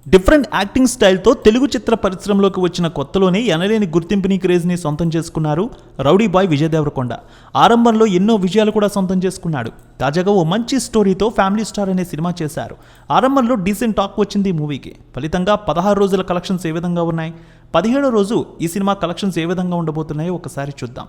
Different acting స్టైల్తో Telugu చిత్ర పరిశ్రమలోకి వచ్చిన కొత్తలోనే ఎనలేని గుర్తింపుని క్రేజ్ని సొంతం చేసుకున్నారు రౌడీ బాయ్ విజయ్ దేవరకొండ. ఆరంభంలో ఎన్నో విజయాలు కూడా సొంతం చేసుకున్నాడు. తాజాగా ఓ మంచి స్టోరీతో ఫ్యామిలీ స్టార్ అనే సినిమా చేశారు. ఆరంభంలో డీసెంట్ టాక్ వచ్చింది ఈ మూవీకి. ఫలితంగా 16 రోజుల కలెక్షన్స్ ఏ విధంగా ఉన్నాయి, 17వ రోజు ఈ సినిమా కలెక్షన్స్ ఏ విధంగా ఉండబోతున్నాయో ఒకసారి చూద్దాం.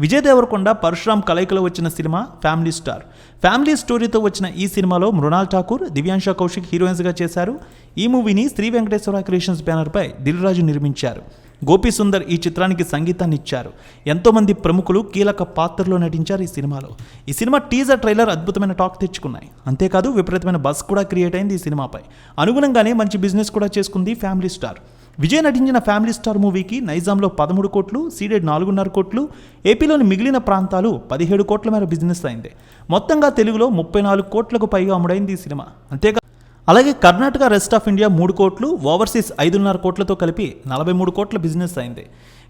విజయ్ దేవరకొండ పరశురామ్ కలయికలో వచ్చిన సినిమా ఫ్యామిలీ స్టార్. ఫ్యామిలీ స్టోరీతో వచ్చిన ఈ సినిమాలో మృణాల్ ఠాకూర్, దివ్యాంశ కౌశిక్ హీరోయిన్స్గా చేశారు. ఈ మూవీని శ్రీ వెంకటేశ్వర క్రియేషన్స్ బ్యానర్పై దిల్ రాజు నిర్మించారు. గోపి సుందర్ ఈ చిత్రానికి సంగీతాన్ని ఇచ్చారు. ఎంతోమంది ప్రముఖులు కీలక పాత్రలో నటించారు ఈ సినిమాలో. ఈ సినిమా టీజర్ ట్రైలర్ అద్భుతమైన టాక్ తెచ్చుకున్నాయి. అంతేకాదు విపరీతమైన బస్ కూడా క్రియేట్ అయింది ఈ సినిమాపై. అనుగుణంగానే మంచి బిజినెస్ కూడా చేసుకుంది ఫ్యామిలీ స్టార్. విజయ్ నటించిన ఫ్యామిలీ స్టార్ మూవీకి నైజాంలో 13 కోట్లు, సీడెడ్ 4.5 కోట్లు, ఏపీలోని మిగిలిన ప్రాంతాలు 17 కోట్ల మేర బిజినెస్ అయింది. మొత్తంగా తెలుగులో 34 కోట్లకు పైగా అమ్ముడైంది ఈ సినిమా. అంతేకాదు అలాగే కర్ణాటక, రెస్ట్ ఆఫ్ ఇండియా 3 కోట్లు, ఓవర్సీస్ 5.5 కోట్లతో కలిపి 43 కోట్ల బిజినెస్ అయింది.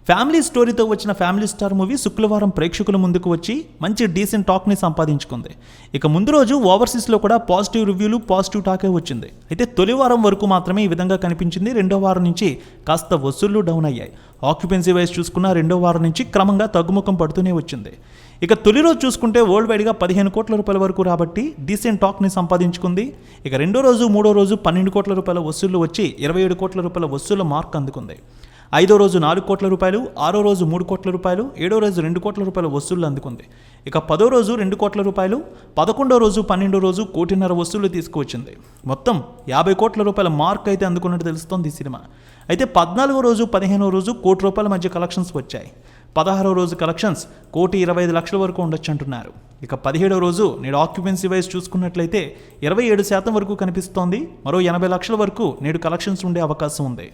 ఫ్యామిలీ స్టోరీతో వచ్చిన ఫ్యామిలీ స్టార్ మూవీ శుక్రవారం ప్రేక్షకుల ముందుకు వచ్చి మంచి డీసెంట్ టాక్ని సంపాదించుకుంది. ఇక ముందు రోజు ఓవర్సీస్లో కూడా పాజిటివ్ రివ్యూలు, పాజిటివ్ టాకే వచ్చింది. అయితే తొలి వారం వరకు మాత్రమే ఈ విధంగా కనిపించింది. రెండో వారం నుంచి కాస్త వసూళ్లు డౌన్ అయ్యాయి. ఆక్యుపెన్సీ వైజ్ చూసుకున్న రెండో వారం నుంచి క్రమంగా తగ్గుముఖం పడుతూనే వచ్చింది. ఇక తొలి రోజు చూసుకుంటే వరల్డ్ వైడ్గా 15 కోట్ల రూపాయల వరకు రాబట్టి డీసెంట్ టాక్ని సంపాదించుకుంది. ఇక రెండో రోజు, మూడో రోజు 12 కోట్ల రూపాయల వసూళ్లు వచ్చి 27 కోట్ల రూపాయల వసూళ్ల మార్క్ అందుకుంది. ఐదో రోజు 4 కోట్ల రూపాయలు, ఆరో రోజు 3 కోట్ల రూపాయలు, ఏడో రోజు 2 కోట్ల రూపాయల వసూళ్లు అందుకుంది. ఇక 10వ రోజు 2 కోట్ల రూపాయలు, 11వ రోజు 12వ రోజు 1.5 కోటి వసూళ్లు తీసుకువచ్చింది. మొత్తం 50 కోట్ల రూపాయల మార్క్ అయితే అందుకున్నట్టు తెలుస్తోంది ఈ సినిమా. అయితే 14వ రోజు, 15వ రోజు 1 కోటి రూపాయల మధ్య కలెక్షన్స్ వచ్చాయి. 16వ రోజు కలెక్షన్స్ 1,25,00,000 వరకు ఉండొచ్చు అంటున్నారు. ఇక 17వ రోజు నేడు ఆక్యుపెన్సీ వైజ్ చూసుకున్నట్లయితే 27% వరకు కనిపిస్తోంది. మరో 80 లక్షల వరకు నేడు కలెక్షన్స్ ఉండే అవకాశం ఉంది.